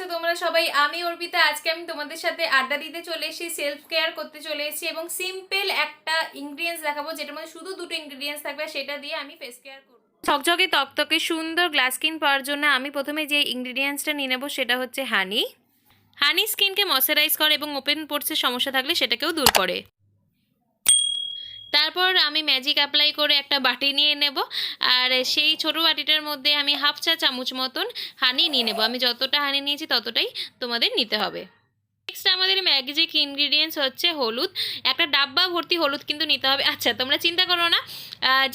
আছো তোমরা সবাই? আমি অর্পিতা। আজকে আমি তোমাদের সাথে আড্ডা দিতে চলে এসেছি, সেলফ কেয়ার করতে চলে এসেছি এবং সিম্পল একটা ইনগ্রিডিয়েন্টস দেখাবো যেটার মধ্যে শুধু দুটো ইনগ্রিডিয়েন্টস থাকবে, সেটা দিয়ে আমি ফেস কেয়ার করব। ঝকঝকে তকতকে সুন্দর গ্লাস স্কিন পাওয়ার জন্য আমি প্রথমে যে ইনগ্রিডিয়েন্টসটা নিয়ে নেবো সেটা হচ্ছে হানি। হানি স্কিনকে ময়শ্চারাইজ করে এবং ওপেন পোর্সের সমস্যা থাকলে সেটাকেও দূর করে। তারপর আমি ম্যাজিক অ্যাপ্লাই করে একটা বাটি নিয়ে নেব, আর সেই ছোটো বাটিটার মধ্যে আমি হাফ চা চামচ মতন হানি নিয়ে নেব। আমি যতটা হানি নিয়েছি ততটাই তোমাদের নিতে হবে। নেক্সট আমাদের ম্যাজিক ইনগ্রিডিয়েন্টস হচ্ছে হলুদ। একটা ডাব্বা ভর্তি হলুদ কিন্তু নিতে হবে। আচ্ছা, তোমরা চিন্তা করো না,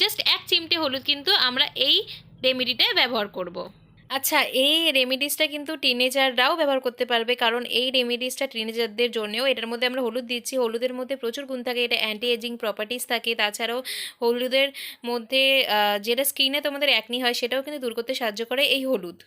জাস্ট এক চিমটে হলুদ কিন্তু আমরা এই রেমেডিটায় ব্যবহার করব। আচ্ছা, এই রেমেডিসটা কিন্তু টিনেজাররাও ব্যবহার করতে পারবে, কারণ এই রেমেডিসটা টিনেজারদের জন্যও। এটার মধ্যে আমরা হলুদ দিচ্ছি, হলুদের মধ্যে প্রচুর গুণ থাকে, এটা অ্যান্টি এজিং প্রপার্টিস থাকে। তাছাড়াও হলুদের মধ্যে যেটা স্কিনে তোমাদের অ্যাকনি হয় সেটাও কিন্তু দূর করতে সাহায্য করে এই হলুদ।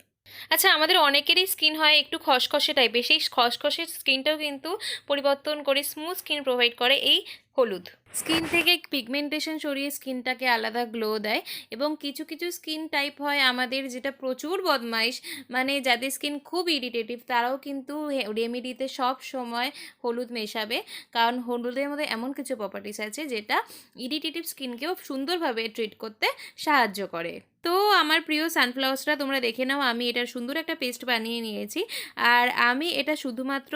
আচ্ছা, আমাদের অনেকেরই স্কিন হয় একটু খসখসে টাইপের, সেই খসখসে স্কিনটাও কিন্তু পরিবর্তন করে স্মুথ স্কিন প্রোভাইড করে এই হলুদ। স্কিন থেকে পিগমেন্টেশন সরিয়ে স্কিনটাকে আলাদা গ্লো দেয়। এবং কিছু কিছু স্কিন টাইপ হয় আমাদের যেটা প্রচুর বদমাইশ, মানে যাদের স্কিন খুব ইরিটেটিভ, তারাও কিন্তু রেমেডিতে সব সময় হলুদ মেশাবে, কারণ হলুদের মধ্যে এমন কিছু প্রপার্টিস আছে যেটা ইরিটেটিভ স্কিনকেও সুন্দরভাবে ট্রিট করতে সাহায্য করে। তো আমার প্রিয় সানফ্লাওয়ার্সটা তোমরা দেখে নাও, আমি এটার সুন্দর একটা পেস্ট বানিয়ে নিয়েছি। আর আমি এটা শুধুমাত্র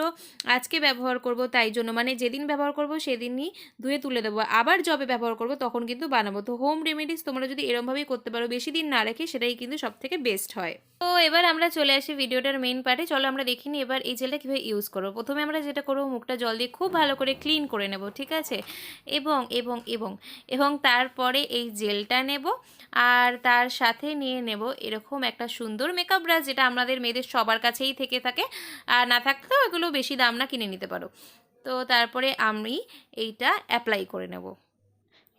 আজকে ব্যবহার করব, তাই জন্য মানে যেদিন ব্যবহার করব সেদিনই ধুয়ে তুলে দেবো। আবার যবে ব্যবহার করব তখন কিন্তু বানাবো। তো হোম রেমেডিস তোমরা যদি এরমভাবেই করতে পারো, বেশি দিন না রেখে, সেটাই কিন্তু সব থেকে বেস্ট হয়। তো এবার আমরা চলে আসি ভিডিওটার মেইন পার্টে। চলো আমরা দেখি নি এবার এই জেলটা কীভাবে ইউজ করবো। প্রথমে আমরা যেটা করবো, মুখটা জল দিয়ে খুব ভালো করে ক্লিন করে নেব, ঠিক আছে? এবং এবং এবং এবং তারপরে এই জেলটা নেব, আর তার সাথে নিয়ে নেব এরকম একটা সুন্দর মেকআপ ব্রাশ, যেটা আমাদের মেয়েদের সবার কাছেই থেকে থাকে, আর না থাকলেও এগুলো বেশি দাম না, কিনে নিতে পারো। তো তারপরে আমি এইটা অ্যাপ্লাই করে নেব।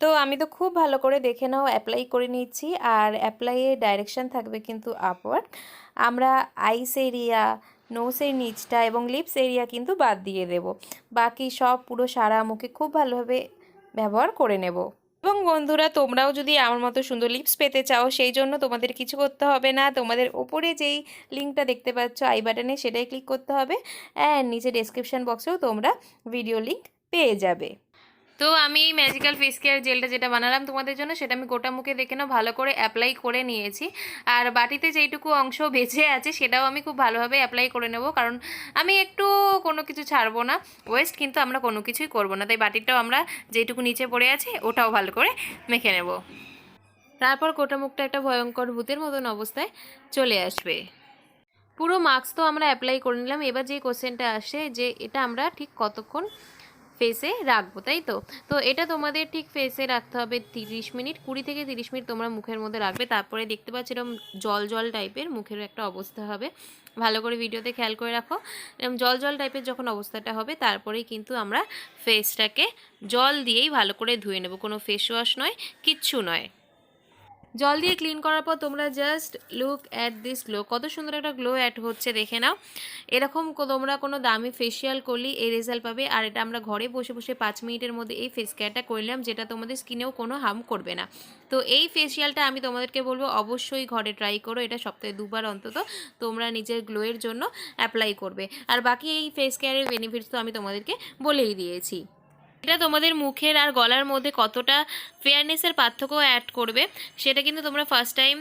তো আমি তো খুব ভালো করে দেখে নাও অ্যাপ্লাই করে নিচ্ছি, আর অ্যাপ্লাইয়ের ডাইরেকশান থাকবে কিন্তু আপওয়ার্ড। আমরা আইস এরিয়া, নোসের নিচটা এবং লিপস এরিয়া কিন্তু বাদ দিয়ে দেব। বাকি সব পুরো সারা মুখে খুব ভালোভাবে ব্যবহার করে নেব। এবং বন্ধুরা, তোমরাও যদি আমার মতো সুন্দর লিপস পেতে চাও, সেই জন্য তোমাদের কিছু করতে হবে না। তোমাদের ওপরে যেই লিঙ্কটা দেখতে পাচ্ছ আই বাটনে, সেটাই ক্লিক করতে হবে, অ্যান্ড নিচে ডেসক্রিপশান বক্সেও তোমরা ভিডিও লিঙ্ক পেয়ে যাবে। তো আমি এই ম্যাজিক্যাল ফেস কেয়ার জেলটা যেটা বানালাম তোমাদের জন্য, সেটা আমি গোটা মুখে দেখে নাও ভালো করে অ্যাপ্লাই করে নিয়েছি। আর বাটিতে যেইটুকু অংশ বেঁচে আছে সেটাও আমি খুব ভালোভাবে অ্যাপ্লাই করে নেব, কারণ আমি একটু কোনো কিছু ছাড়বো না, ওয়েস্ট কিন্তু আমরা কোনো কিছুই করবো না। তাই বাটিটাও আমরা যেইটুকু নিচে পড়ে আছে ওটাও ভালো করে মেখে নেব। তারপর গোটা মুখটা একটা ভয়ঙ্কর ভূতের মতন অবস্থায় চলে আসবে। পুরো মাস্ক তো আমরা অ্যাপ্লাই করে নিলাম। এবার যে কোশ্চেনটা আসে যে এটা আমরা ঠিক কতক্ষণ ফেসে রাখবো, তাই তো? তো এটা তোমাদের ঠিক ফেসে রাখতে হবে 30 মিনিট, 20 থেকে 30 মিনিট তোমরা মুখের মধ্যে রাখবে। তারপরে দেখতে পাচ্ছ এরকম জল জল টাইপের মুখের একটা অবস্থা হবে। ভালো করে ভিডিওতে খেয়াল করে রাখো, এরকম জল জল টাইপের যখন অবস্থাটা হবে, তারপরেই কিন্তু আমরা ফেসটাকে জল দিয়েই ভালো করে ধুয়ে নেব, কোনো ফেস ওয়াশ নয়, কিচ্ছু নয়। জল দিয়ে ক্লিন করার পর তোমরা just look at this glow, কত সুন্দর একটা গ্লো অ্যাড হচ্ছে দেখে নাও। এরকম তোমরা কোনো দামি ফেসিয়াল করলেই এই রেজাল্ট পাবে। আর এটা আমরা ঘরে বসে বসে 5 মিনিটের মধ্যে এই ফেস কেয়ারটা করলাম, যেটা তোমাদের স্কিনেও কোনো হার্ম করবে না। তো এই ফেসিয়ালটা আমি তোমাদেরকে বলবো অবশ্যই ঘরে ট্রাই করো। এটা সপ্তাহে 2 বার অন্তত তোমরা নিজের গ্লোয়ের জন্য অ্যাপ্লাই করবে। আর বাকি এই ফেস কেয়ারের বেনিফিটস তো আমি তোমাদেরকে বলেই দিয়েছি। এটা তোমাদের মুখের আর গলার মধ্যে কতটা ফেয়ারনেসের পার্থক্য অ্যাড করবে, সেটা কিন্তু তোমরা ফার্স্ট টাইম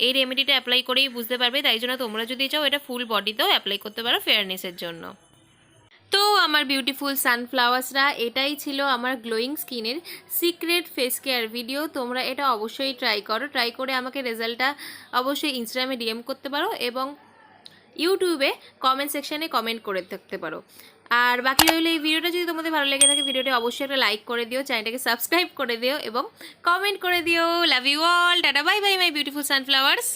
এই রেমেডিটা অ্যাপ্লাই করেই বুঝতে পারবে। তাই জন্য তোমরা যদি চাও এটা ফুল বডিতেও অ্যাপ্লাই করতে পারো ফেয়ারনেসের জন্য। তো আমার বিউটিফুল সানফ্লাওয়ার্সরা, এটাই ছিল আমার গ্লোয়িং স্কিনের সিক্রেট ফেস কেয়ার ভিডিও। তোমরা এটা অবশ্যই ট্রাই করো, ট্রাই করে আমাকে রেজাল্টটা অবশ্যই ইনস্টাগ্রামে ডিএম করতে পারো এবং ইউটিউবে কমেন্ট সেকশানে কমেন্ট করে থাকতে পারো। আর বাকি রইল এই ভিডিওটা যদি তোমাদের ভালো লেগে থাকে, ভিডিওটা অবশ্যই একটা লাইক করে দিও, চ্যানেলটাকে সাবস্ক্রাইব করে দিও এবং কমেন্ট করে দিও। Love you all, tata bye bye my beautiful sunflowers.